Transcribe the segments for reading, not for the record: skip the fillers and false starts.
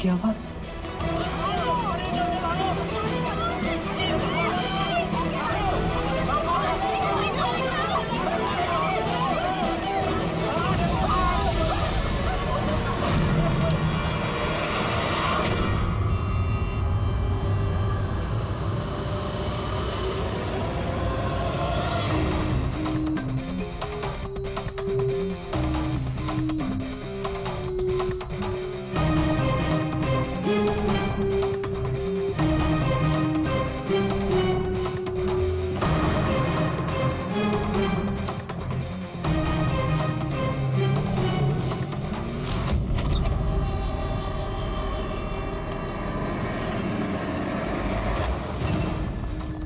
की आवाज।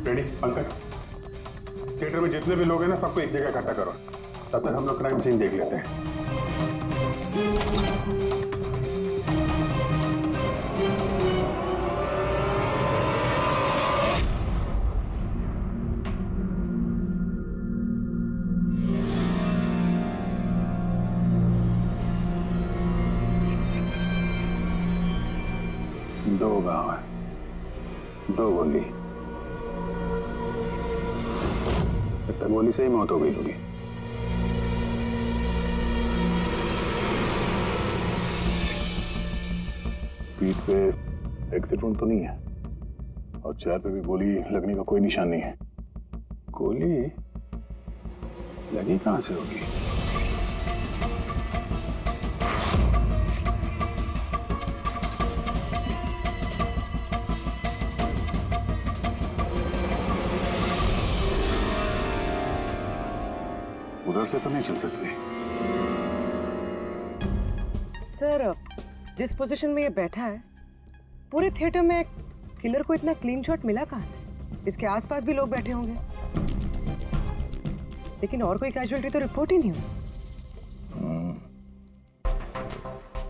Ready Pankaj, theatre में जितने भी लोग हैं ना सबको एक जगह इकट्ठा करो, तब तक हम लोग क्राइम सीन देख लेते हैं। दो गांव है, दो गोली, गोली से ही मौत हो गई होगी। पीठ पे एक्सिट वुंड तो नहीं है और चेहरे पे भी गोली लगने का कोई निशान नहीं है। गोली लगी कहां से होगी? उधर से तो नहीं चल सकती। सर, जिस पोजीशन में ये बैठा है, पूरे थिएटर में किलर को इतना क्लीन शॉट मिला कहां से? इसके आसपास भी लोग बैठे होंगे, लेकिन और कोई कैजुअल्टी तो रिपोर्ट ही नहीं हुई।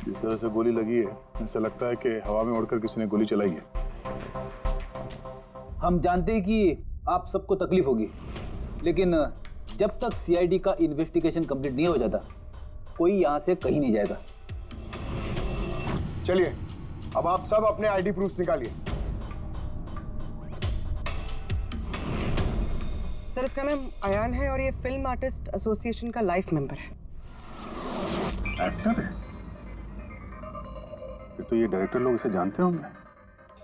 जिस तरह से गोली लगी है, ऐसा लगता है कि हवा में उड़कर किसी ने गोली चलाई है। हम जानते हैं कि आप सबको तकलीफ होगी, लेकिन जब तक सीआईडी का इन्वेस्टिगेशन कंप्लीट नहीं हो जाता, कोई यहां से कहीं नहीं जाएगा। चलिए, अब आप सब अपने आईडी प्रूफ निकालिए। सर, इसका नाम अयान है और ये फिल्म आर्टिस्ट एसोसिएशन का लाइफ मेंबर है। एक्टर है? फिर तो ये डायरेक्टर लोग इसे जानते होंगे।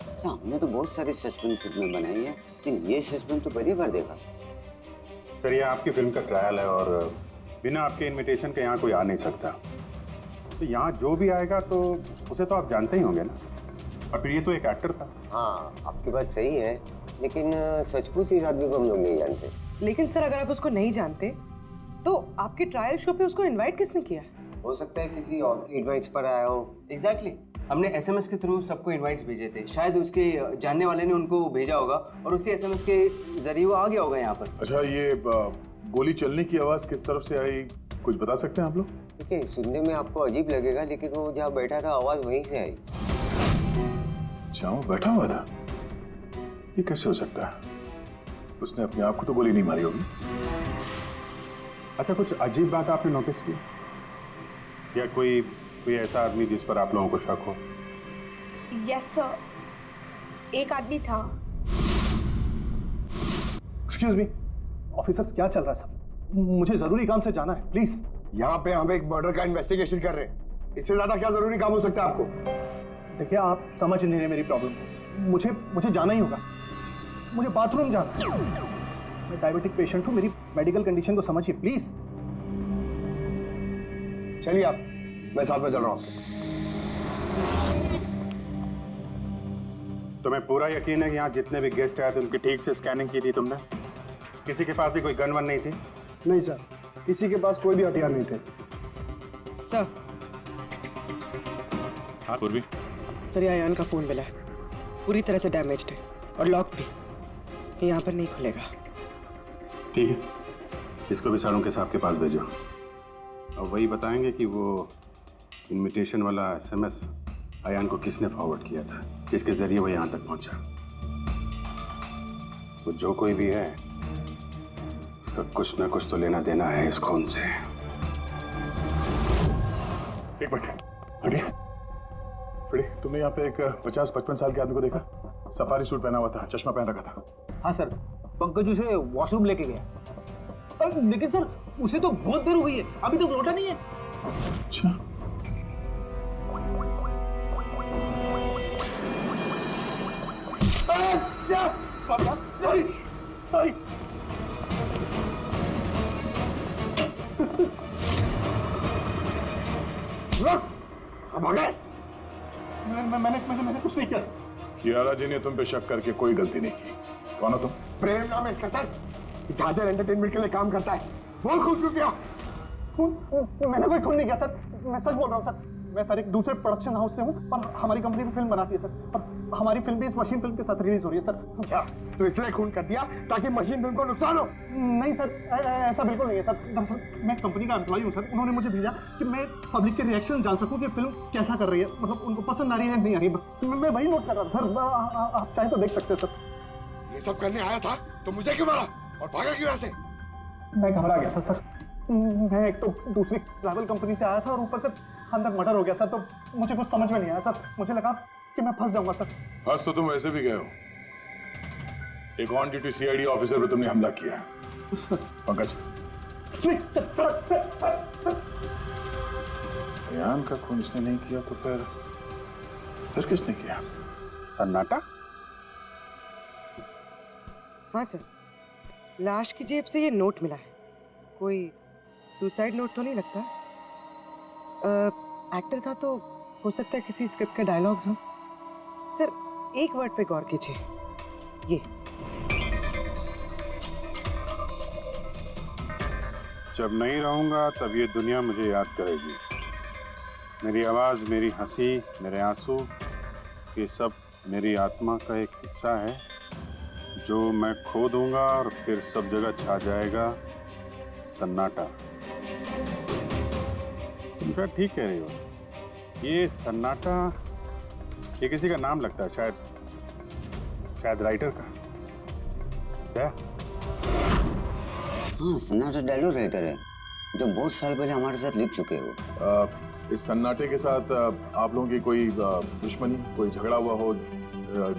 अच्छा, हमने तो बहुत सारी सस्पेंस फिल्में बनाई है, लेकिन ये सस्पेंस तो पहली बार देखा। सर, ये आपकी फिल्म का ट्रायल है और बिना आपके इनविटेशन के यहाँ कोई आ नहीं सकता। तो यहाँ जो भी आएगा तो उसे तो आप जानते ही होंगे ना। और फिर ये तो एक एक्टर था। हाँ, आपकी बात सही है, लेकिन सचमुच इस आदमी को हम लोग नहीं जानते। लेकिन सर, अगर आप उसको नहीं जानते तो आपके ट्रायल शो पे उसको इनवाइट किसने किया? हो सकता है किसी और के एडवाइस पर आया हो। एग्जैक्टली, हमने एसएमएस के थ्रू सबको इनवाइट्स भेजे थे। शायद उसके जानने वाले ने उनको भेजा होगा और उसी एसएमएस के जरिए वो आ गया होगा यहाँ पर। अच्छा, ये गोली चलने की आवाज किस तरफ से आई, कुछ बता सकते हैं आप लोग? देखिए, सुनने में आपको अजीब लगेगा, लेकिन वो जहाँ बैठा था आवाज वहीं से आई। जहाँ वो बैठा हुआ था? ये कैसे हो सकता है? उसने अपने आप को तो गोली नहीं मारी होगी। अच्छा, कुछ अजीब बात आपने नोटिस की या कोई ऐसा आदमी जिस पर आप लोगों को शक हो? यस सर, एक आदमी था। एक्सक्यूज मी ऑफिसर्स, क्या चल रहा है सब? मुझे जरूरी काम से जाना है, प्लीज। यहाँ पे हम एक मर्डर का इन्वेस्टिगेशन कर रहे हैं, इससे ज्यादा क्या जरूरी काम हो सकता है आपको? देखिए, आप समझ नहीं रहे मेरी प्रॉब्लम। मुझे जाना ही होगा, मुझे बाथरूम जाना है। मैं डायबिटिक पेशेंट हूँ, मेरी मेडिकल कंडीशन को समझिए प्लीज। चलिए आप, मैं साथ में चल रहा हूँ। तुम्हें पूरा यकीन है कि यहाँ जितने भी गेस्ट आए थे उनकी ठीक से स्कैनिंग की थी तुमने? किसी के पास भी कोई गन वन नहीं थी? नहीं सर, किसी के पास कोई भी हथियार नहीं थे। सर, हाँ पूर्वी। सर, ये अयान का फोन मिला है, पूरी तरह से डैमेज्ड है और लॉक भी, ये यहाँ पर नहीं खुलेगा। ठीक है, इसको भी सारों के साहब के पास भेजो और वही बताएंगे कि वो इनविटेशन वाला एसएमएस अयान को किसने फॉरवर्ड किया था, जिसके जरिए वो यहाँ तक पहुंचा। वो जो कोई भी है, उसका कुछ ना कुछ तो लेना देना है इस खून से। एक मिनट, फ्रेडी, तुमने यहाँ पे एक 50-55 साल के आदमी को देखा? सफारी सूट पहना हुआ था, चश्मा पहन रखा था। हाँ सर, पंकज उसे वॉशरूम लेके गया। लेकिन सर उसे तो बहुत देर हो गई है, अभी तक लौटा नहीं है। अच्छा, मैंने कुछ नहीं किया। कियारा जी ने तुम पे शक करके कोई गलती नहीं की। कौन हो तुम? प्रेम नाम है इसका सर, जाजर एंटरटेनमेंट के लिए काम करता है। बोल खून क्यों किया? मैंने कोई खून नहीं किया सर, मैं सच बोल रहा हूँ सर। मैं सर एक दूसरे प्रोडक्शन हाउस से हूँ और हमारी कंपनी भी फिल्म बनाती है सर, और हमारी फिल्म भी इस मशीन फिल्म के साथ रिलीज हो रही है सर। अच्छा, तो इसलिए खून कर दिया ताकि मशीन फिल्म को नुकसान हो? नहीं सर, ऐसा बिल्कुल नहीं है सर। दरअसल मैं कंपनी का एम्प्लॉय हूँ सर। उन्होंने मुझे भेजा कि मैं पब्लिक के रिएक्शन जान सकूँ कि फिल्म कैसा कर रही है, मतलब उनको पसंद आ रही है नहीं आ रही है। मैं वही नोट कर रहा था सर, आप चाहे तो देख सकते हैं सर। ये सब करने आया था तो मुझे क्यों मारा और भागा क्यों यहाँ से? मैं घबरा गया था सर। मैं एक तो दूसरी ट्रैवल कंपनी से आया था और ऊपर से अंदर मर्डर हो गया सर, तो मुझे कुछ समझ में नहीं आया सर। मुझे लगा कि मैं फंस जाऊंगा सर। आज तो तुम वैसे भी गए हो। एक ऑन ड्यूटी सीआईडी ऑफिसर पे तुमने हमला किया। पंकज, अयान का खून इसने नहीं किया तो फिर किसने किया? सन्नाटा? हाँ सर, लाश की जेब से ये नोट मिला है। कोई सुसाइड नोट तो नहीं लगता? एक्टर था तो हो सकता है किसी स्क्रिप्ट के डायलॉग्स हो। सर एक वर्ड पे गौर कीजिए, ये जब नहीं रहूंगा तब ये दुनिया मुझे याद करेगी। मेरी आवाज़, मेरी हंसी, मेरे आंसू, ये सब मेरी आत्मा का एक हिस्सा है जो मैं खो दूंगा और फिर सब जगह छा जाएगा सन्नाटा। तुम शायद ठीक कह रही हो। ये सन्नाटा, ये किसी का नाम लगता है, शायद राइटर का। क्या? हाँ, सन्नाटा डायलॉग राइटर है जो बहुत साल पहले हमारे साथ लिख चुके हो। इस सन्नाटे के साथ आप लोगों की कोई दुश्मनी, कोई झगड़ा हुआ हो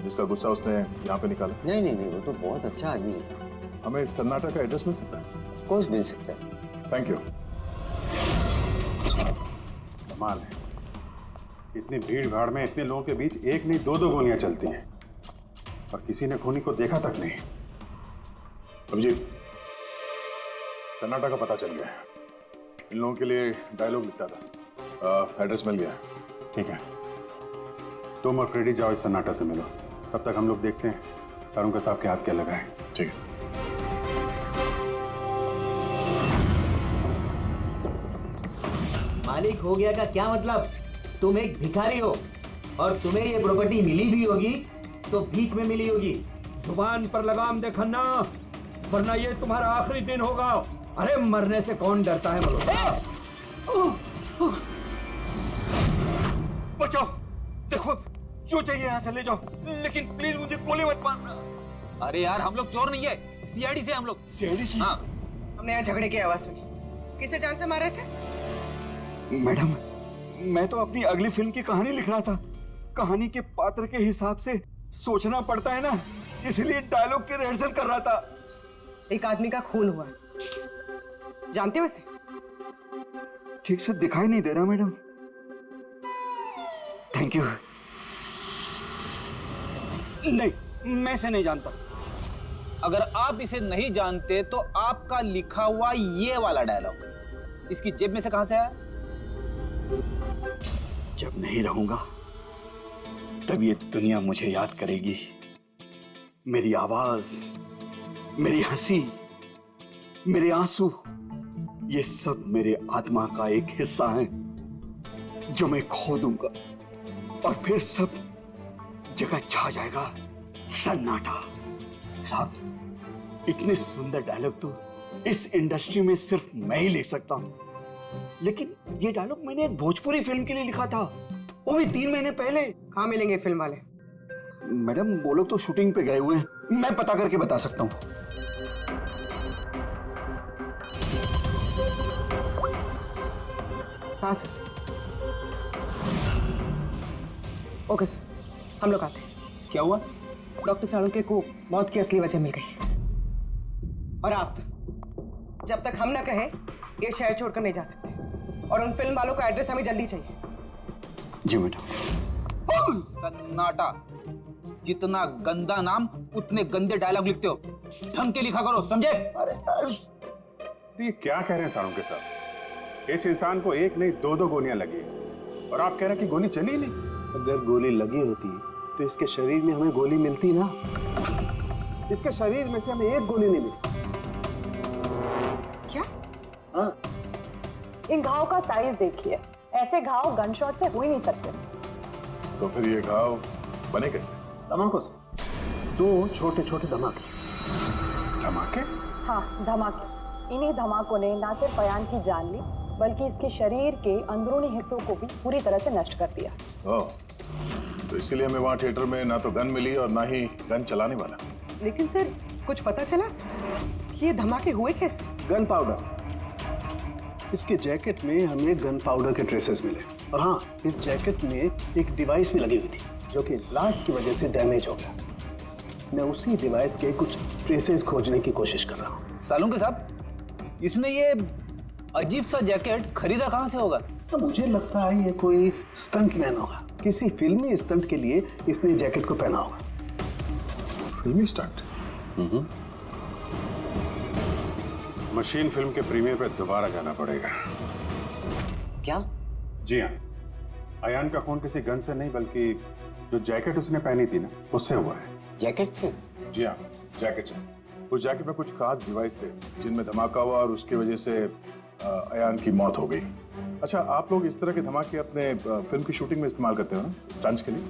जिसका गुस्सा उसने यहाँ पे निकाला? नहीं, वो तो बहुत अच्छा आदमी था। हमें इस सन्नाटा का एड्रेस मिल सकता है? ऑफ कोर्स मिल सकता है। Thank you. कमाल है, इतनी भीड़ भाड़ में इतने लोगों के बीच एक नहीं दो गोलियां चलती हैं और किसी ने खूनी को देखा तक नहीं। अभिजीत, सन्नाटा का पता चल गया है। इन लोगों के लिए डायलॉग लिखता था, एड्रेस मिल गया। ठीक है, तुम और फ्रेडी जाओ, इस सन्नाटा से मिलो। तब तक हम लोग देखते हैं सारुंका साहब के हाथ क्या लगा है। ठीक है। मालिक हो गया का क्या मतलब? तुम एक भिखारी हो और तुम्हें ये प्रॉपर्टी मिली भी होगी तो भीख में मिली होगी। जुबान पर लगाम दे खन्ना, वरना ये तुम्हारा आखिरी दिन होगा। अरे मरने से कौन डरता है बोलो? बचाओ, देखो जो चाहिए यहाँ से ले जाओ, लेकिन प्लीज मुझे गोली मत मारना। अरे यार, हम लोग चोर नहीं है, सीआईडी से हम लोग। सीआईडी से? हाँ। हमने यहाँ झगड़े की आवाज सुनी। किसे जान से मारे थे? मैडम, मैं तो अपनी अगली फिल्म की कहानी लिख रहा था। कहानी के पात्र के हिसाब से सोचना पड़ता है ना, इसलिए डायलॉग की रिहर्सल कर रहा था। एक आदमी का खून हुआ, जानते हो इसे? ठीक से दिखाई नहीं दे रहा मैडम। Thank you. नहीं, मैं इसे नहीं जानता। अगर आप इसे नहीं जानते तो आपका लिखा हुआ ये वाला डायलॉग इसकी जेब में से कहां से आया? जब नहीं रहूंगा तब ये दुनिया मुझे याद करेगी। मेरी आवाज, मेरी हंसी, मेरे आंसू, ये सब मेरे आत्मा का एक हिस्सा है जो मैं खो दूंगा और फिर सब जगह छा जाएगा सन्नाटा। साहब, इतने सुंदर डायलॉग तो इस इंडस्ट्री में सिर्फ मैं ही लिख सकता हूं। लेकिन ये डायलॉग मैंने एक भोजपुरी फिल्म के लिए लिखा था, वो भी 3 महीने पहले। कहाँ मिलेंगे फिल्म वाले? मैडम, वो लोग तो शूटिंग पे गए हुए हैं, मैं पता करके बता सकता हूँ। हाँ सर। ओके सर, हम लोग आते हैं। क्या हुआ? डॉक्टर सालुंके को मौत की असली वजह मिल गई है। और आप जब तक हम ना कहें ये शहर छोड़कर नहीं जा सकते। और उन फिल्म वालों का एड्रेस हमें जल्दी चाहिए। जी मैडम। सन्नाटा। जितना गंदा नाम उतने गंदे डायलॉग लिखते हो। ढंग के लिखा करो, समझे? तो ये क्या कह रहे हैं सारों के साथ? इस इंसान को एक नहीं दो गोलियां लगी और आप कह रहे हैं कि गोली चली नहीं। अगर गोली लगी होती तो इसके शरीर में हमें गोली मिलती ना। इसके शरीर में से हमें एक गोली नहीं मिली। क्या? हाँ। इन घाव का साइज देखिए, ऐसे घाव गन शॉट से हो ही नहीं सकते। तो फिर ये घाव बने कैसे? धमाकों से। 2 छोटे छोटे धमाके। धमाके? हाँ, धमाके। इन्हीं धमाकों ने ना सिर्फ अयान की जान ली, बल्कि इसके शरीर के अंदरूनी हिस्सों को भी पूरी तरह से नष्ट कर दिया। ओह, तो इसीलिए हमें वहाँ थिएटर में ना तो गन मिली और ना ही गन चलाने वाला। लेकिन सर कुछ पता चला कि ये धमाके हुए कैसे? Gun powder. इसके जैकेट में हमें गन पाउडर के ट्रेसेस मिले। और हाँ, इस जैकेट में एक डिवाइस भी लगी हुई थी जो कि ब्लास्ट की वजह से डैमेज हो गया। मैं उसी डिवाइस के कुछ ट्रेसेस खोजने की कोशिश कर रहा हूँ। सालुंके साहब, इसने ये अजीब सा जैकेट खरीदा कहाँ से होगा? तो मुझे लगता है ये कोई स्टंट मैन होगा। किसी फिल्मी स्टंट के लिए इसने जैकेट को पहना होगा। फिल्मी स्टंट? मशीन फिल्म के प्रीमियर पे दोबारा जाना पड़ेगा। क्या? जी हाँ, अयान का खून किसी गन से नहीं बल्कि जो जैकेट उसने पहनी थी ना उससे हुआ है। जैकेट से? जी हाँ, जैकेट से। उस जैकेट में कुछ खास डिवाइस थे जिनमें धमाका हुआ और उसकी वजह से अयान की मौत हो गई। अच्छा, आप लोग इस तरह के धमाके अपने फिल्म की शूटिंग में इस्तेमाल करते हो ना, स्टंट्स के लिए?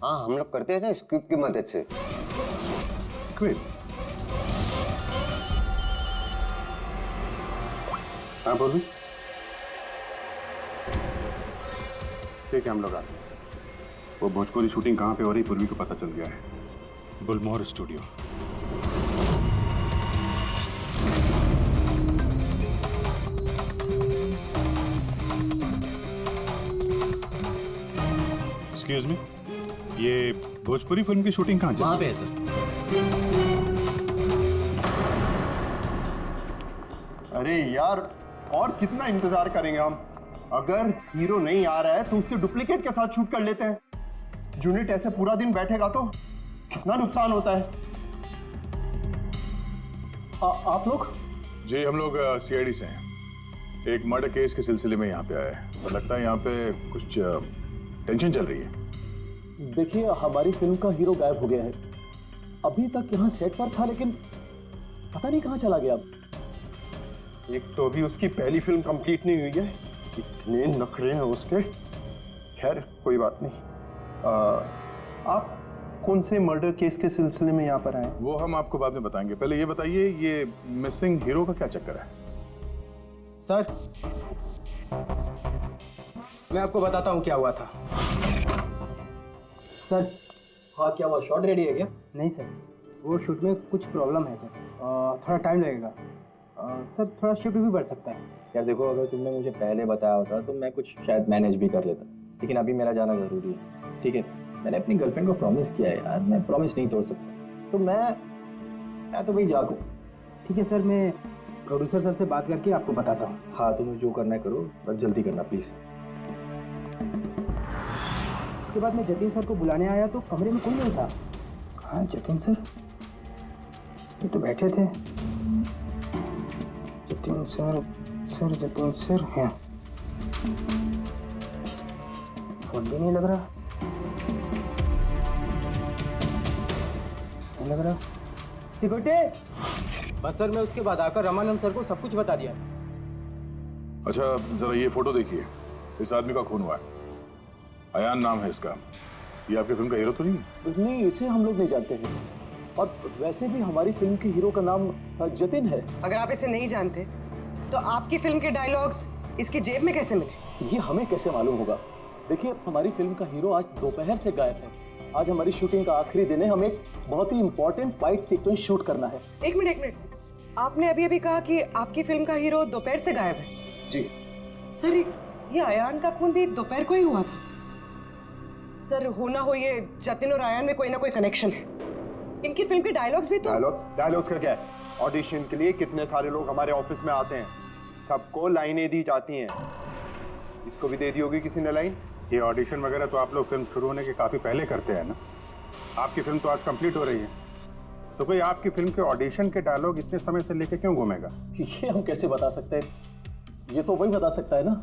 हाँ, हम लोग करते हैं ना स्क्रिप्ट की मदद से। स्क्रिप्ट? हाँ बोल। ठीक है, हम लोग आते हैं। वो भोजपुरी शूटिंग कहाँ पे हो रही पूर्वी को पता चल गया है। बुलमोहर स्टूडियो। एक्सक्यूज मी, ये भोजपुरी फिल्म की शूटिंग कहाँ वहाँ पे है सर। अरे यार, और कितना इंतजार करेंगे हम? अगर हीरो नहीं आ रहा है तो उसके डुप्लीकेट के साथ शूट कर लेते हैं। यूनिट ऐसे पूरा दिन बैठेगा तो कितना नुकसान होता है। आप लोग? जी, हम लोग सीआईडी से हैं। एक मर्डर केस के सिलसिले में यहाँ पे आए हैं और लगता है यहाँ पे कुछ टेंशन चल रही है। देखिए, हमारी फिल्म का हीरो गायब हो गया है। अभी तक यहाँ सेट पर था लेकिन पता नहीं कहाँ चला गया। एक तो अभी उसकी पहली फिल्म कंप्लीट नहीं हुई है, इतने नखरे हैं उसके। खैर कोई बात नहीं। आप कौन से मर्डर केस के सिलसिले में यहाँ पर आए? वो हम आपको बाद में बताएंगे। पहले ये बताइए, ये मिसिंग हीरो का क्या चक्कर है? सर, मैं आपको बताता हूँ क्या हुआ था। सर, हाँ क्या हुआ? शॉट रेडी है क्या? नहीं सर, वो शूट में कुछ प्रॉब्लम है सर, थोड़ा टाइम लगेगा। सर थोड़ा शिफ्ट भी बढ़ सकता है। यार देखो, अगर तुमने मुझे पहले बताया होता तो मैं कुछ शायद मैनेज भी कर लेता, लेकिन अभी मेरा जाना जरूरी है। ठीक है, मैंने अपनी गर्लफ्रेंड को प्रॉमिस किया है यार, मैं प्रॉमिस नहीं तोड़ सकता। तो मैं तो भाई जागू। ठीक है सर, मैं प्रोड्यूसर सर से बात करके आपको बताता हूँ। हाँ, तुम्हें जो करना है करो, पर जल्दी करना प्लीज। उसके बाद मैं जतिन सर को बुलाने आया तो कमरे में कोई नहीं था। कहाँ जतिन सर? ये तो बैठे थे। जतिन सर हैं। फोन भी नहीं लग रहा। नहीं लग रहा। सिक्योरिटी। बस सर, मैं उसके बाद आकर रामानंद सर को सब कुछ बता दिया। अच्छा, जरा ये फोटो देखिए। इस आदमी का खून हुआ है। अयान नाम है इसका। ये आपकी फिल्म का हीरो तो नहीं है? नहीं, इसे हम लोग नहीं जानते हैं। और वैसे भी हमारी फिल्म के हीरो का नाम जतिन है। अगर आप इसे नहीं जानते तो आपकी फिल्म के डायलॉग्स इसकी जेब में कैसे मिले? ये हमें कैसे मालूम होगा? देखिए, हमारी फिल्म का हीरो आज दोपहर से गायब है। आज हमारी शूटिंग का आखिरी दिन है। हमें एक बहुत ही इंपॉर्टेंट फाइट सीक्वेंस शूट करना है। एक मिनट, आपने अभी कहा कि आपकी फिल्म का हीरो दोपहर से गायब है। जी सर, ये अयान का खून भी दोपहर को ही हुआ था। सर हो ना हो ये जतिन और आयान में कोई ना कोई कनेक्शन है। इनकी फिल्म के डायलॉग्स भी तो डायलॉग्स का क्या है? ऑडिशन के लिए कितने सारे लोग हमारे ऑफिस में आते हैं, सबको लाइनें दी जाती हैं। इसको भी दे दी होगी किसी ने लाइन। ये ऑडिशन वगैरह तो आप लोग फिल्म शुरू होने के काफ़ी पहले करते हैं ना। आपकी फिल्म तो आज कंप्लीट हो रही है, तो कोई आपकी फिल्म के ऑडिशन के डायलॉग इतने समय से लेके क्यों घूमेगा? ये हम कैसे बता सकते हैं? ये तो वही बता सकता है ना।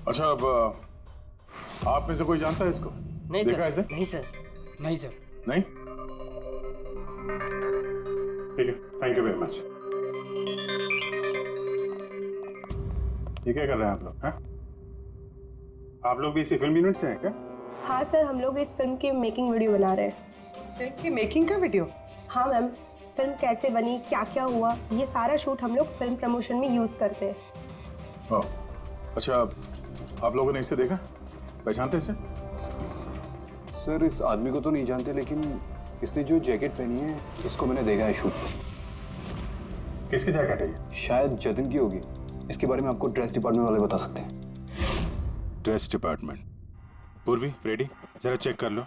अच्छा, अब आप में से कोई जानता है इसको? नहीं देखा सर। इसे? नहीं सर। नहीं सर। नहीं? ठीक है, थैंक यू वेरी मच। ये क्या कर रहे हैं आप लोग? हैं? आप लोग भी इसी फिल्म यूनिट से हैं क्या? हाँ सर, हम लोग इस फिल्म की मेकिंग वीडियो बना रहे हैं। फिल्म की मेकिंग का वीडियो? हाँ मैम, फिल्म कैसे बनी, क्या क्या हुआ, ये सारा शूट हम लोग फिल्म प्रमोशन में यूज़ करते हैं। अच्छा, आप लोगों ने इसे देखा? पहचानते इसे? सर इस आदमी को तो नहीं जानते, लेकिन इसने जो जैकेट पहनी है इसको मैंने देखा है शूट पे। किसकी जैकेट है ये? शायद जतिन की होगी। इसके बारे में आपको ड्रेस डिपार्टमेंट वाले बता सकते हैं। Dress department. पूर्वी, रेडी, जरा चेक कर लो।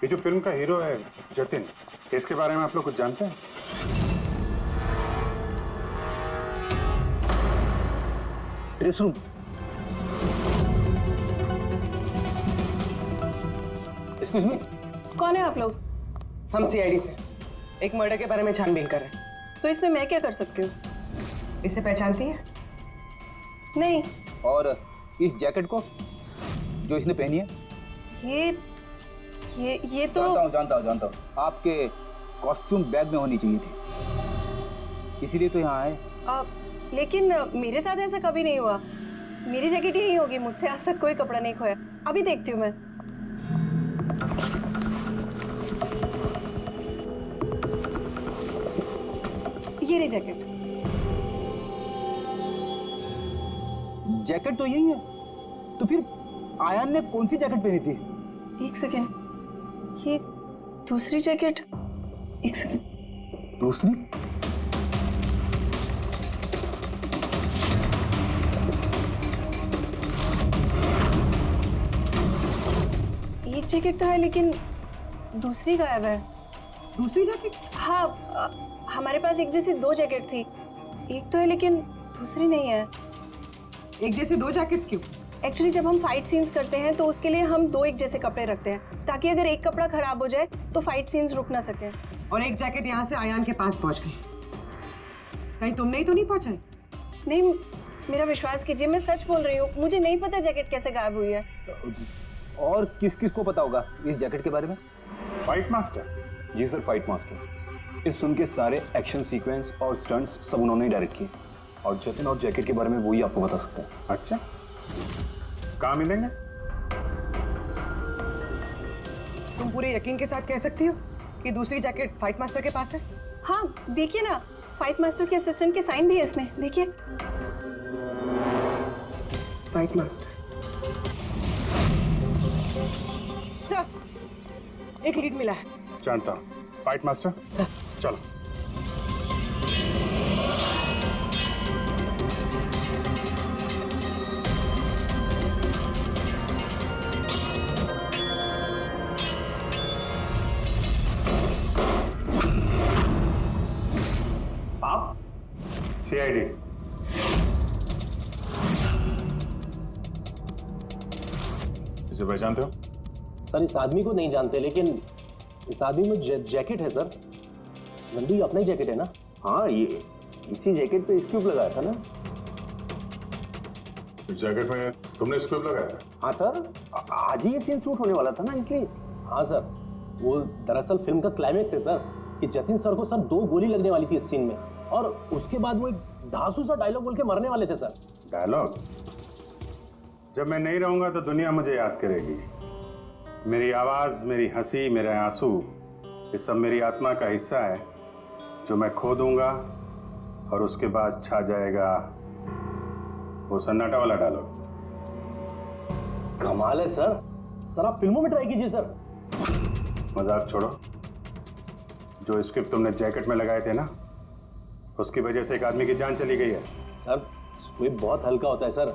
ये जो फिल्म का हीरो है जतिन, इसके बारे में आप लोग कुछ जानते हैं? Dress room. एक्सक्यूज मी, कौन है आप लोग? हम सीआईडी से एक मर्डर के बारे में छानबीन कर रहे हैं। तो इसमें मैं क्या कर सकती हूँ? इसे पहचानती है? नहीं। और इस जैकेट को जो इसने पहनी है? ये तो जानता हूँ। आपके कॉस्ट्यूम बैग में होनी चाहिए थी, इसीलिए तो यहाँ आए। लेकिन मेरे साथ ऐसा कभी नहीं हुआ। मेरी जैकेट यही होगी, मुझसे आज तक कोई कपड़ा नहीं खोया। अभी देखती हूँ मैं। ये रही जैकेट। जैकेट तो यही है, तो फिर आयान ने कौन सी जैकेट पहनी थी? एक सेकेंड, ये दूसरी जैकेट। एक सेकेंड, दूसरी? एक जैकेट तो है लेकिन दूसरी गायब है। दूसरी जैकेट? हाँ, हमारे पास एक जैसी दो जैकेट थी। एक तो है लेकिन दूसरी नहीं है। एक जैसे दो जैकेट्स क्यों? एक्चुअली जब हम फाइट सीन्स करते हैं तो उसके लिए हम दो एक जैसे कपड़े रखते हैं, ताकि अगर एक कपड़ा खराब हो जाए तो फाइट सीन्स रुक ना सके। और एक जैकेट यहाँ से आयान के पास पहुँच गई, कहीं तुमने ही तो नहीं पहुँचाई? नहीं, मेरा विश्वास कीजिए, मैं सच बोल रही हूँ। मुझे नहीं पता जैकेट कैसे गायब हुई है। और किस किस को पता होगा इस जैकेट के बारे में? Fight master? जी सर, फाइट मास्टर। इस फिल्म के सारे एक्शन सीक्वेंस और स्टंट्स सब उन्होंने ही डायरेक्ट किए, और जतिन और जैकेट के बारे में वही आपको बता सकते हैं। अच्छा, कहाँ मिलेंगे? तुम पूरे यकीन के साथ कह सकती हो कि दूसरी जैकेट फाइट मास्टर के पास है? हाँ, देखिए ना, फाइट मास्टर के असिस्टेंट के साइन भी है इसमें, देखिए। Fight master. सर, एक लीड मिला है। जानता हूँ। Fight master? सर। चलो। आप? सीआईडी। इसे पहचानते हो? सर इस आदमी को नहीं जानते, लेकिन इस आदमी में जैकेट है सर। नंदू अपना ही जैकेट है ना? हाँ, ये इसी जैकेट पे स्क्यूब लगाया था ना। इस जैकेट में तुमने स्क्यूब लगाया था? हाँ सर, आज ही ये सीन शूट होने वाला था ना, इसलिए। हाँ सर, वो दरअसल फिल्म का क्लाइमेक्स है सर, कि जतिन सर को सर 2 गोली लगने वाली थी इस सीन में, और उसके बाद वो एक धांसू सा डायलॉग बोल के मरने वाले थे सर। डायलॉग? जब मैं नहीं रहूंगा तो दुनिया मुझे याद करेगी। मेरी आवाज, मेरी हंसी, मेरे आंसू, ये सब मेरी आत्मा का हिस्सा है जो मैं खो दूंगा, और उसके बाद छा जाएगा वो सन्नाटा वाला डायलॉग। कमाल है सर। सर आप फिल्मों में ट्राई कीजिए सर। मजाक छोड़ो। जो स्क्रिप्ट तुमने जैकेट में लगाए थे ना, उसकी वजह से एक आदमी की जान चली गई है। सर स्क्विब बहुत हल्का होता है सर,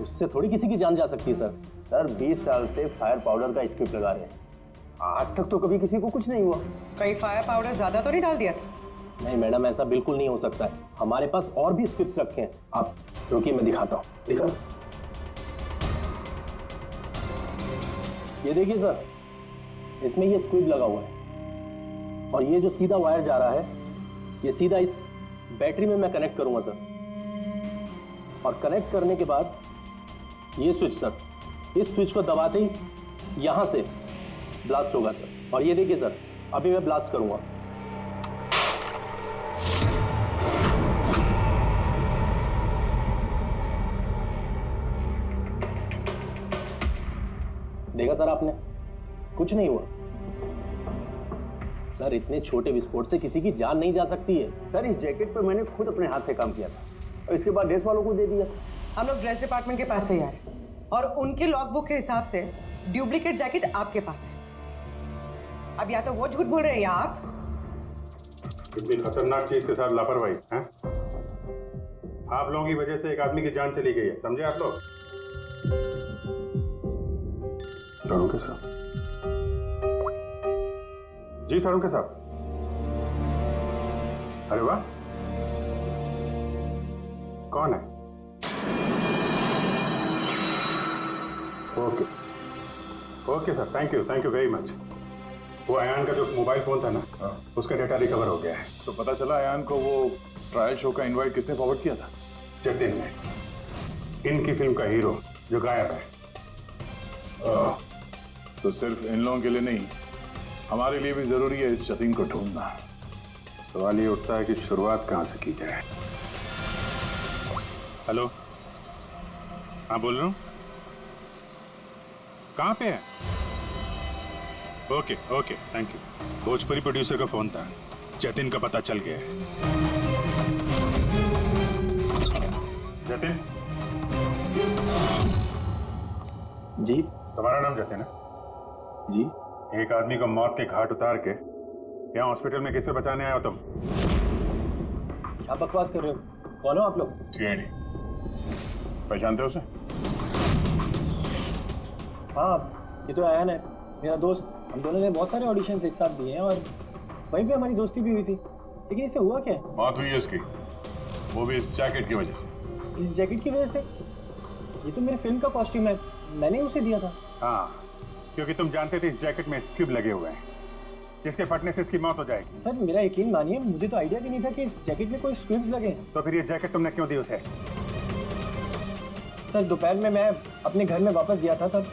उससे थोड़ी किसी की जान जा सकती है सर। सर 20 साल से फायर पाउडर का स्क्रिप्ट लगा रहे हैं, आज तक तो कभी किसी को कुछ नहीं हुआ। कहीं फायर पाउडर ज्यादा तो नहीं डाल दिया था? नहीं मैडम, ऐसा बिल्कुल नहीं हो सकता है, हमारे पास और भी स्क्रिप्ट्स रखे हैं। आप रुकिए, मैं दिखाता हूँ। दिखा, ये देखिए सर, इसमें ये स्क्विड लगा हुआ है और ये जो सीधा वायर जा रहा है ये सीधा इस बैटरी में मैं कनेक्ट करूंगा सर, और कनेक्ट करने के बाद ये स्विच सर, इस स्विच को दबाते ही यहां से ब्लास्ट होगा सर। और ये देखिए सर, अभी मैं ब्लास्ट करूंगा। देखा सर आपने, कुछ नहीं हुआ सर। इतने छोटे विस्फोट से किसी की जान नहीं जा सकती है सर। इस जैकेट पर मैंने खुद अपने हाथ से काम किया था और इसके बाद ड्रेस वालों को दे दिया। हम लोग ड्रेस डिपार्टमेंट के पास से ही आ रहे हैं और उनके लॉगबुक के हिसाब से डुप्लीकेट जैकेट आपके पास है। अब या तो वो झूठ बोल रहे हैं या आप। इतनी खतरनाक चीज के साथ लापरवाही है? आप लोगों की वजह से एक आदमी की जान चली गई है, समझे आप लोग? साळुंखे साहब। जी साळुंखे साहब। अरे वाह, कौन है? Okay okay sir, thank you very much. वो अयान का जो मोबाइल फोन था ना, उसका डेटा रिकवर हो गया है। तो पता चला अयान को वो ट्रायल शो का इनवाइट किसने फॉरवर्ड किया था? जतिन ने, इनकी फिल्म का हीरो जो गायब है। तो सिर्फ इन लोगों के लिए नहीं, हमारे लिए भी जरूरी है इस जतिन को ढूंढना। सवाल ये उठता है कि शुरुआत कहां से की जाए। हेलो, हाँ बोल रहा हूँ। कहाँ पे है? Okay okay, thank you. Bhojpuri producer का फोन था, जतिन का पता चल गया है। जतिन जी, तुम्हारा नाम जतिन है? जी। एक आदमी को मौत के घाट उतार के यहाँ हॉस्पिटल में किसे बचाने आए हो तुम? क्या बकवास कर रहे हो? कौन हो आप लोग? TID पहचानते हो उसे? हाँ, ये तो अयान है, मेरा दोस्त। हम दोनों ने बहुत सारे ऑडिशंस एक साथ दिए हैं और वहीं पे हमारी दोस्ती भी हुई थी। लेकिन इससे हुआ क्या है? मौत हुई है उसकी, वो भी इस जैकेट की वजह से। इस जैकेट की वजह से? ये तो मेरे फिल्म का कॉस्ट्यूम है, मैंने उसे दिया था। हाँ, क्योंकि तुम जानते थे इस जैकेट में स्क्विब लगे हुए हैं, जिसके फटने से इसकी मौत हो जाएगी। सर मेरा यकीन मानिए, मुझे तो आइडिया भी नहीं था कि इस जैकेट में कोई स्क्विब्स लगे हैं। तो फिर ये जैकेट तुमने क्यों दी उसे? सर दोपहर में मैं अपने घर में वापस गया था तब।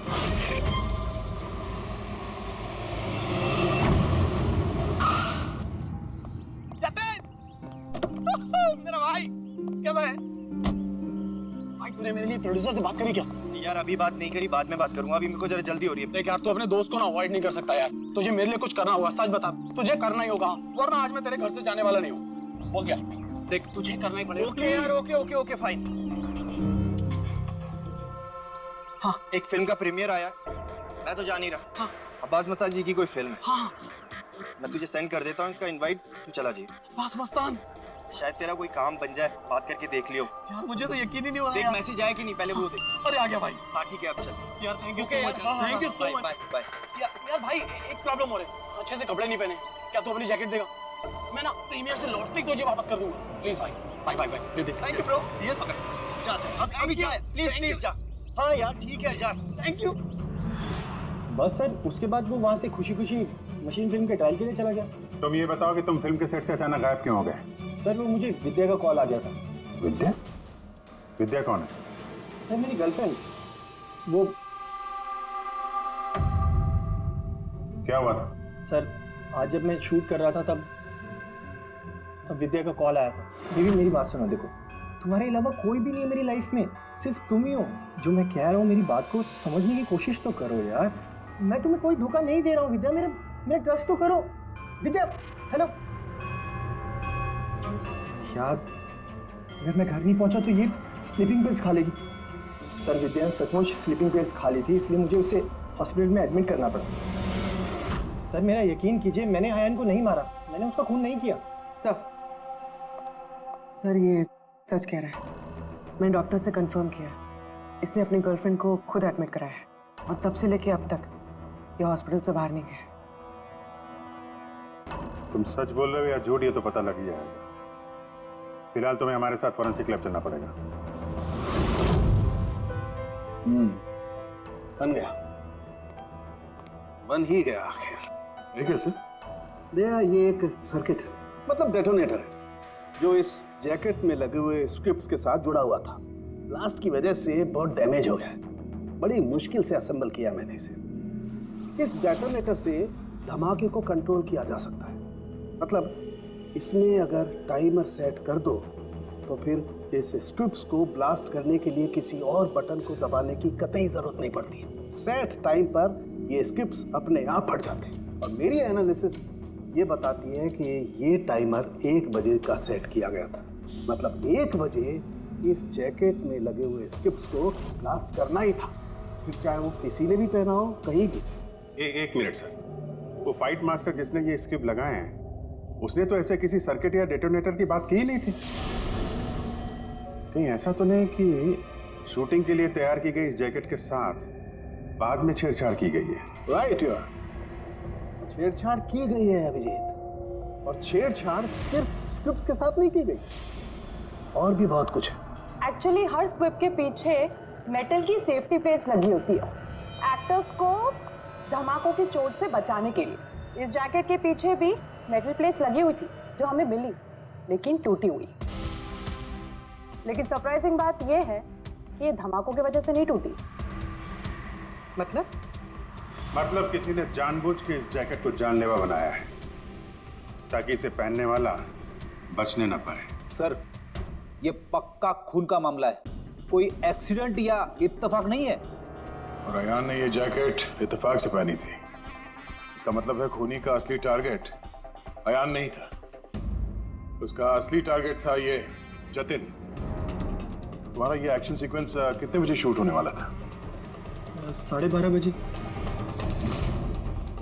मेरा भाई कैसा है? भाई तूने मेरे लिए प्रोड्यूसर से बात करी क्या? यार अभी बात नहीं करी, बाद में बात करूंगा, अभी मेरे को जरा जल्दी हो रही है। देख यार, तू अपने दोस्त को ना अवॉइड नहीं कर सकता यार। तुझे मेरे लिए कुछ करना होगा, सच बता। तुझे करना ही होगा, वरना आज मैं तेरे घर से जाने वाला नहीं हूँ। बोल दिया, देख तुझे करना ही पड़ेगा। ओके यार, ओके फाइन। हाँ, एक फिल्म का प्रीमियर आया, मैं तो जा नहीं रहा। हाँ, अब्बास मस्तान जी की कोई फिल्म है। हाँ, मैं तुझे सेंड कर देता हूँ इसका इनवाइट, तू चला जी। अब्बास मस्तान, शायद तेरा कोई काम बन जाए, बात करके देख लियो। यार मुझे तो यकीन ही नहीं हो रहा। देख मैसेज आया कि नहीं, पहले वो देख। अरे आ गया भाई। हाँ ठीक है, अब चल। यार thank you so much, thank you so much. Bye bye. यार भाई एक प्रॉब्लम हो रही है, अच्छे से कपड़े नहीं पहने। क्या तू अपनी जैकेट देगा? मैं ना प्रीमियर से लौटते ही तुझे वापस कर दूंगा। प्लीज भाई, बाय बाय बाय, दे दे। Thank you bro. यस जा अभी जा, प्लीज जा। हाँ यार ठीक है, जा। Thank you. बस सर, उसके बाद वो वहाँ से खुशी खुशी मशीन फिल्म के ट्रायल के लिए चला गया। तुम ये बताओ कि तुम फिल्म के सेट से अचानक गायब क्यों हो गए? सर वो मुझे विद्या का कॉल आ गया था। विद्या? विद्या कौन है? सर मेरी गर्लफ्रेंड। वो क्या हुआ था? सर आज जब मैं शूट कर रहा था तब विद्या का कॉल आया था। बेबी मेरी बात सुनो, देखो तुम्हारे अलावा कोई भी नहीं है मेरी लाइफ में, सिर्फ तुम ही हो। जो मैं कह रहा हूँ मेरी बात को समझने की कोशिश तो करो यार। मैं तुम्हें कोई धोखा नहीं दे रहा हूँ विद्या, मेरा ट्रस्ट तो करो। विद्या हेलो। यार अगर मैं घर नहीं पहुंचा तो ये स्लीपिंग पिल्स खा लेगी। सर विद्या ने सचमुच स्लीपिंग पिल्स खा ली थी, इसलिए मुझे उसे हॉस्पिटल में एडमिट करना पड़ा। सर मेरा यकीन कीजिए, मैंने अयान को नहीं मारा, मैंने उसका खून नहीं किया। सर ये सच कह रहा है। मैंने डॉक्टर से कंफर्म किया, इसने अपनी गर्लफ्रेंड को खुद एडमिट कराया है। और तब से लेके अब तक ये हॉस्पिटल से बाहर नहीं गए। तुम सच बोल रहे हो या झूठ, ये तो पता लग ही जाएगा। फिलहाल तुम्हें हमारे साथ फॉरेंसिक लैब चलना पड़ेगा। बन गया, बन ही गया आखिर। ये कैसे? भैया ये एक सर्किट है, मतलब डेटोनेटर है, जो इस जैकेट में लगे हुए स्क्रिप्ट्स के साथ जुड़ा हुआ था। ब्लास्ट की वजह से बहुत डैमेज हो गया है। बड़ी मुश्किल से असेंबल किया मैंने इसे। इस डेटोनेटर से धमाके को कंट्रोल किया जा सकता है। मतलब इसमें अगर टाइमर सेट कर दो तो फिर इस स्ट्रिप्स को ब्लास्ट करने के लिए किसी और बटन को दबाने की कतई जरूरत नहीं पड़ती। सेट टाइम पर ये स्ट्रिप्स अपने आप फट जाते हैं। और मेरी एनालिसिस ये बताती है कि ये टाइमर 1 बजे का सेट किया गया था। मतलब 1 बजे इस जैकेट में लगे हुए स्ट्रिप्स को ब्लास्ट करना ही था, फिर चाहे वो किसी ने भी पहना हो कहीं भी। एक मिनट सर, वो फाइट मास्टर जिसने ये स्क्रिप्ट लगाए हैं, उसने तो ऐसे किसी सर्किट या डेटोनेटर की बात की ही नहीं थी। कहीं ऐसा तो नहीं कि शूटिंग के लिए तैयार की गई इस जैकेट के साथ बाद में छेड़छाड़ की गई है? राइट यार, छेड़छाड़ की गई है अभिजीत, और छेड़छाड़ सिर्फ स्क्रिप्ट्स के साथ नहीं की गई, और भी बहुत कुछ है। एक्चुअली हर स्क्रिप्ट के पीछे मेटल की सेफ्टी प्लेट्स लगी होती है, एक्टर्स को धमाकों की चोट से बचाने के लिए। इस जैकेट के पीछे भी मेटल प्लेट्स लगी हुई थी जो हमें मिली, लेकिन टूटी हुई। लेकिन सरप्राइजिंग बात यह है कि ये धमाकों की वजह से नहीं टूटी। मतलब किसी ने जानबूझ के इस जैकेट को जानलेवा बनाया है ताकि इसे पहनने वाला बचने ना पाए। सर, ये पक्का खून का मामला है, कोई एक्सीडेंट या इत्तेफाक नहीं है। और अयान ने ये जैकेट इत्तेफाक से पहनी थी। इसका मतलब है खूनी का असली टारगेट अयान नहीं था, उसका असली टारगेट था ये जतिन। तुम्हारा ये एक्शन सीक्वेंस कितने बजे शूट होने वाला था? 12:30 बजे।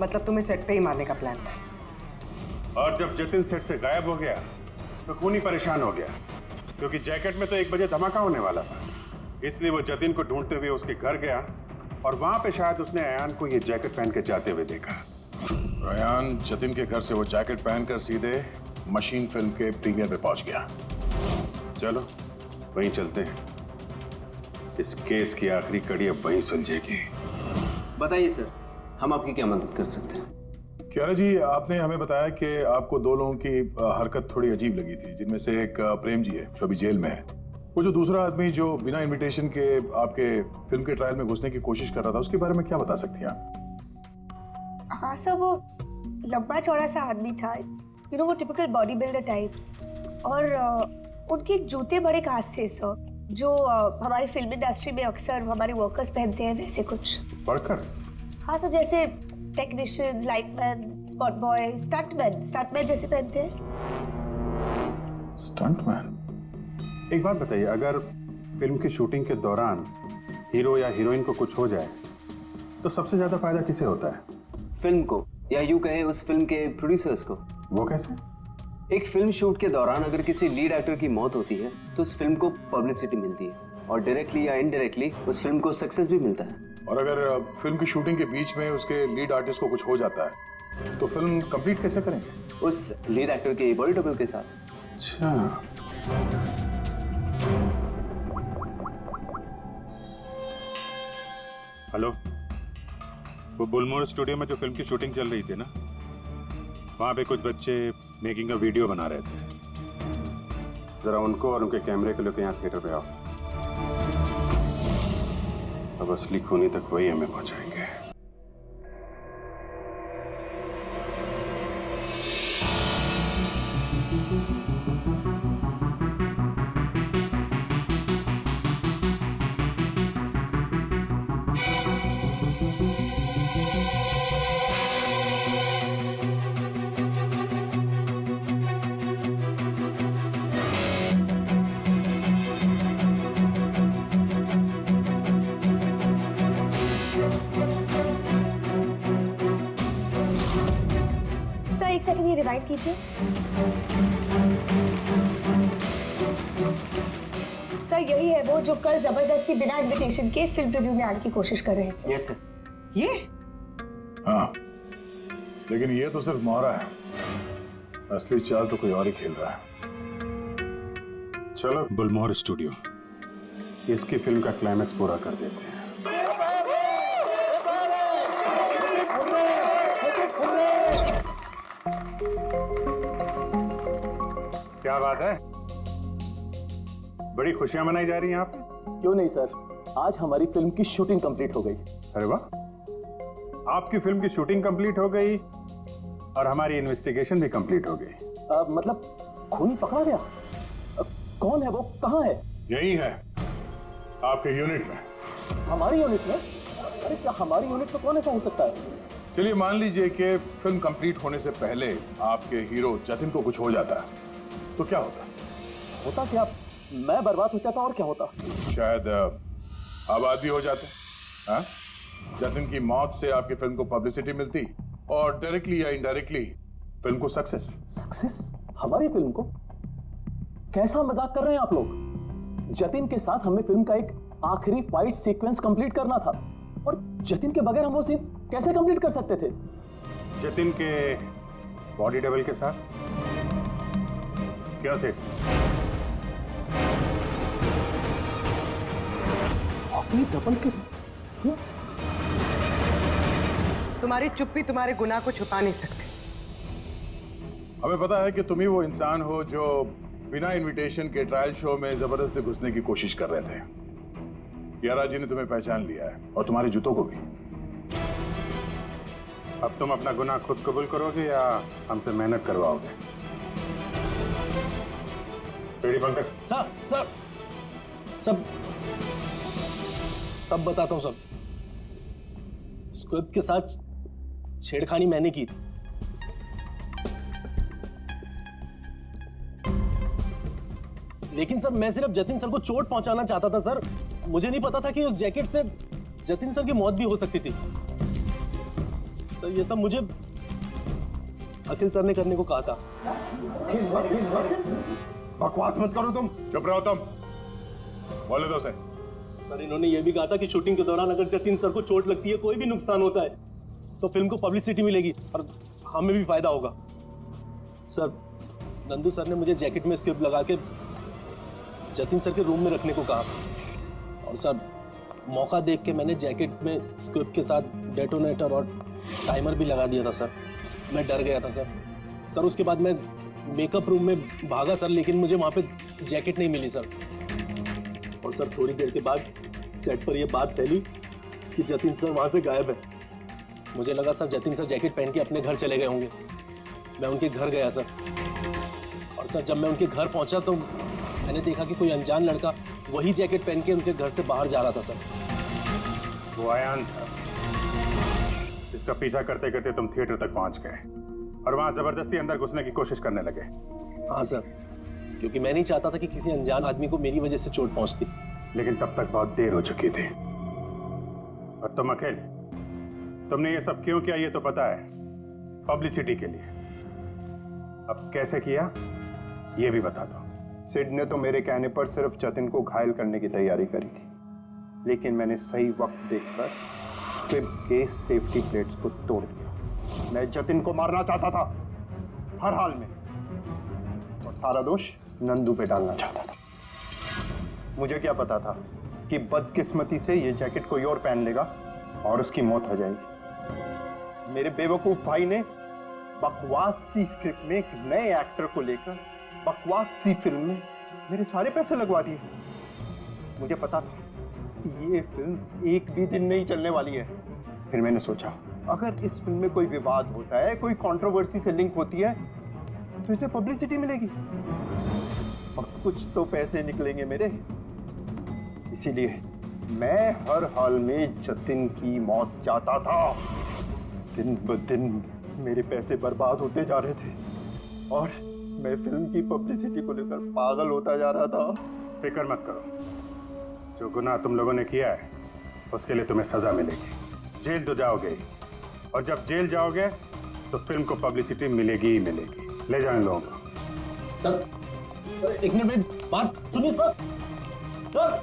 मतलब तुम्हें सेट पे ही मारने का प्लान था? और जब जतिन सेट से गायब हो गया तो खूनी परेशान हो गया, क्योंकि जैकेट में तो 1 बजे धमाका होने वाला था। इसलिए वो जतिन को ढूंढते हुए उसके घर गया और वहां पे शायद उसने अयान को ये जैकेट पहन के जाते हुए देखा। अयान जतिन के घर से वो जैकेट पहनकर सीधे मशीन फिल्म के प्रीमियर पे पहुंच गया। चलो वहीं चलते हैं, इस केस की आखिरी कड़ी अब वहीं सुलझेगी। बताइए सर, हम आपकी क्या मदद कर सकते हैं? क्यारा जी, आपने हमें बताया कि आपको 2 लोगों की हरकत थोड़ी अजीब लगी थी, जिनमें से एक प्रेम जी है जो अभी जेल में है। वो जो दूसरा आदमी जो बिना इनविटेशन के आपके फिल्म के ट्रायल में घुसने की कोशिश कर रहा था, उसके बारे में क्या बता सकती हैं आप? हाँ सर, वो लंबा चौड़ा सा आदमी था, वो टिपिकल बॉडी बिल्डर टाइप्स। और उनके जूते बड़े खास थे सर, जो हमारी फिल्म इंडस्ट्री में अक्सर हमारे वर्कर्स पहनते हैं, वैसे कुछ। वर्कर्स? हाँ सर, जैसे technicians, lightman, spot boy, stuntman जैसे पहनते हैं। स्टंटमैन? एक बात बताइए, अगर फिल्म की शूटिंग के दौरान हीरो या हीरोइन को कुछ हो जाए तो सबसे ज्यादा फायदा किसे होता है? फिल्म को, या यूं कहें उस फिल्म के प्रोड्यूसर्स को। वो कैसे? एक फिल्म शूट के दौरान अगर किसी लीड एक्टर की मौत होती है तो उस फिल्म को पब्लिसिटी मिलती है, और डायरेक्टली या इनडायरेक्टली उस फिल्म को सक्सेस भी मिलता है। और अगर फिल्म की शूटिंग के बीच में उसके लीड आर्टिस्ट को कुछ हो जाता है तो फिल्म कंप्लीट कैसे करेंगे? उस लीड एक्टर के बॉडी डबल के साथ। अच्छा, हेलो, वो बुलमोर स्टूडियो में जो फिल्म की शूटिंग चल रही थी ना, वहाँ पे कुछ बच्चे मेकिंग का वीडियो बना रहे थे। जरा उनको और उनके कैमरे को लेकर यहाँ थिएटर पे आओ। अब असली खूनी तक वही हमें पहुँचाएंगे। सर एक सेकंड, ये रिवाइंड कीजिए। सर यही है वो जो कल जबरदस्ती बिना इनविटेशन के फिल्म रिव्यू में आने की कोशिश कर रहे थे। Yes sir. ये? हाँ, लेकिन ये तो सिर्फ मोहरा है, असली चाल तो कोई और ही खेल रहा है। चलो गुलमोहर स्टूडियो, इसकी फिल्म का क्लाइमैक्स पूरा कर देते हैं। क्या बात है, बड़ी खुशियां मनाई जा रही हैं आप? क्यों नहीं सर, आज हमारी फिल्म की शूटिंग कंप्लीट हो गई। अरे वाह, आपकी फिल्म की शूटिंग कंप्लीट हो गई और हमारी इन्वेस्टिगेशन भी कंप्लीट हो गई। मतलब खूनी पकड़ा गया? कौन है वो, कहाँ है? यही है, आपके यूनिट में। हमारी यूनिट में? अरे क्या हमारी यूनिट में कौन ऐसा हो सकता है? चलिए मान लीजिए कि फिल्म कंप्लीट होने से पहले आपके हीरो जतिन को कुछ हो जाता तो क्या होता? होता क्या? मैं बर्बाद हो जाता और क्या होता? शायद आबाद भी हो जाते। हाँ? जतिन की मौत से आपकी फिल्म को पब्लिसिटी मिलती और डायरेक्टली या इनडायरेक्टली फिल्म को सक्सेस। सक्सेस? हमारी फिल्म को? कैसा मजाक कर रहे हैं आप लोग? जतिन के साथ हमें फिल्म का एक आखिरी फाइट सीक्वेंस कंप्लीट करना था और जतिन के बगैर हम वो सीन कैसे कंप्लीट कर सकते थे? जतिन के बॉडी डबल के साथ? क्या सेठ? अपनी डबल के तुम्हारी चुप्पी तुम्हारे गुनाह को छुपा नहीं सकती। हमें पता है कि तुम ही वो इंसान हो जो बिना इनविटेशन के ट्रायल शो में जबरदस्ती घुसने की कोशिश कर रहे थे। यारा जी ने तुम्हें पहचान लिया है और तुम्हारे जूतों को भी। अब तुम अपना गुनाह खुद कबूल करोगे या हमसे मेहनत करवाओगे? पेड़ी पंकज। सर सब तब बताता हूं। सब स्क्रिप्ट के साथ छेड़खानी मैंने की थी। लेकिन सर मैं सिर्फ जतिन सर को चोट पहुंचाना चाहता था सर। मुझे नहीं पता था कि उस जैकेट से जतिन सर की मौत भी हो सकती थी। सर ये सब मुझे अखिल सर ने करने को कहा था। बकवास मत करो तुम, चुप रहो तुम। बोले दो से। सर इन्होंने ये भी कहा था कि शूटिंग के दौरान अगर जतिन सर को चोट लगती है, कोई भी नुकसान होता है, तो फिल्म को पब्लिसिटी मिलेगी और हमें भी फायदा होगा। सर नंदू सर ने मुझे जैकेट में स्क्रिप्ट लगा के जतिन सर के रूम में रखने को कहा और सर मौका देख के मैंने जैकेट में स्क्रिप्ट के साथ डेटोनेटर और टाइमर भी लगा दिया था सर। मैं डर गया था सर उसके बाद मैं मेकअप रूम में भागा सर, लेकिन मुझे वहाँ पे जैकेट नहीं मिली सर। और सर थोड़ी देर के बाद सेट पर यह बात फैली कि जतिन सर वहाँ से गायब है। मुझे लगा सर जतिन सर जैकेट पहन के अपने घर चले गए होंगे। मैं उनके घर गया सर और सर जब मैं उनके घर पहुंचा तो मैंने देखा कि कोई अनजान लड़का वही जैकेट पहन के उनके घर से बाहर जा रहा था सर। वो आयान था, इसका पीछा करते करते तुम थिएटर तक पहुंच गए और वहां जबरदस्ती अंदर घुसने की कोशिश करने लगे। हाँ सर, क्योंकि मैं नहीं चाहता था कि किसी अनजान आदमी को मेरी वजह से चोट पहुंचती। लेकिन तब तक बहुत देर हो चुकी थी। और तुम अकेले, तुमने ये सब क्यों किया ये तो पता है, पब्लिसिटी के लिए। अब कैसे किया ये भी बता दो। सिड ने तो मेरे कहने पर सिर्फ जतिन को घायल करने की तैयारी करी थी, लेकिन मैंने सही वक्त देखकर सिड के सेफ्टी प्लेट्स को तोड़ दिया। मैं जतिन को मारना चाहता था हर हाल में, और सारा दोष नंदू पे डालना चाहता था। मुझे क्या पता था कि बदकिस्मती से ये जैकेट कोई और पहन लेगा और उसकी मौत हो जाएगी। मेरे बेवकूफ भाई ने बकवास सी स्क्रिप्ट में एक नए एक्टर को लेकर बकवास सी फिल्म में मेरे सारे पैसे लगवा दिए। मुझे पता था कि ये फिल्म एक भी दिन नहीं चलने वाली है। फिर मैंने सोचा अगर इस फिल्म में कोई विवाद होता है, कोई कंट्रोवर्सी से लिंक होती है, तो इसे पब्लिसिटी मिलेगी और कुछ तो पैसे निकलेंगे मेरे। इसीलिए मैं हर हाल में जतिन की मौत चाहता था। दिन ब दिन मेरे पैसे बर्बाद होते जा रहे थे और मैं फिल्म की पब्लिसिटी को लेकर पागल होता जा रहा था। फिक्र मत करो, जो गुनाह तुम लोगों ने किया है उसके लिए तुम्हें सजा मिलेगी। जेल तो जाओगे ही, और जब जेल जाओगे तो फिल्म को पब्लिसिटी मिलेगी ही मिलेगी। ले जाओ इन लोगों को। सर एक मिनट बात सुनिए सर। सर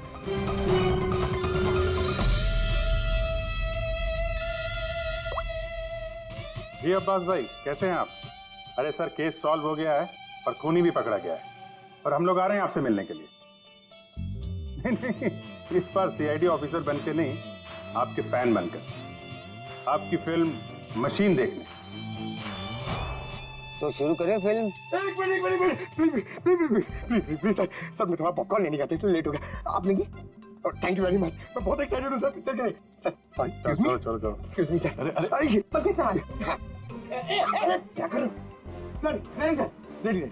जी अब्बास भाई, कैसे हैं आप? अरे सर, केस सॉल्व हो गया है और खूनी भी पकड़ा गया है और हम लोग आ रहे हैं आपसे मिलने के लिए। नहीं, इस बार सीआईडी ऑफिसर बन के नहीं, आपके फैन बनकर, आपकी फिल्म मशीन देखने। तो शुरू करें फिल्म? प्लीज सर मैं थोड़ा पॉपकॉर्न लेने गया था इसलिए लेट हो गया। आप लेंगे? थैंक यू वेरी मच, मैं बहुत एक्साइटेड हूँ सर पिक्चर के लिए। सर सॉरी, चलो। Excuse me sir. अरे ये सब कैसे आ गया? क्या करूं सर? नहीं सर, रेडी।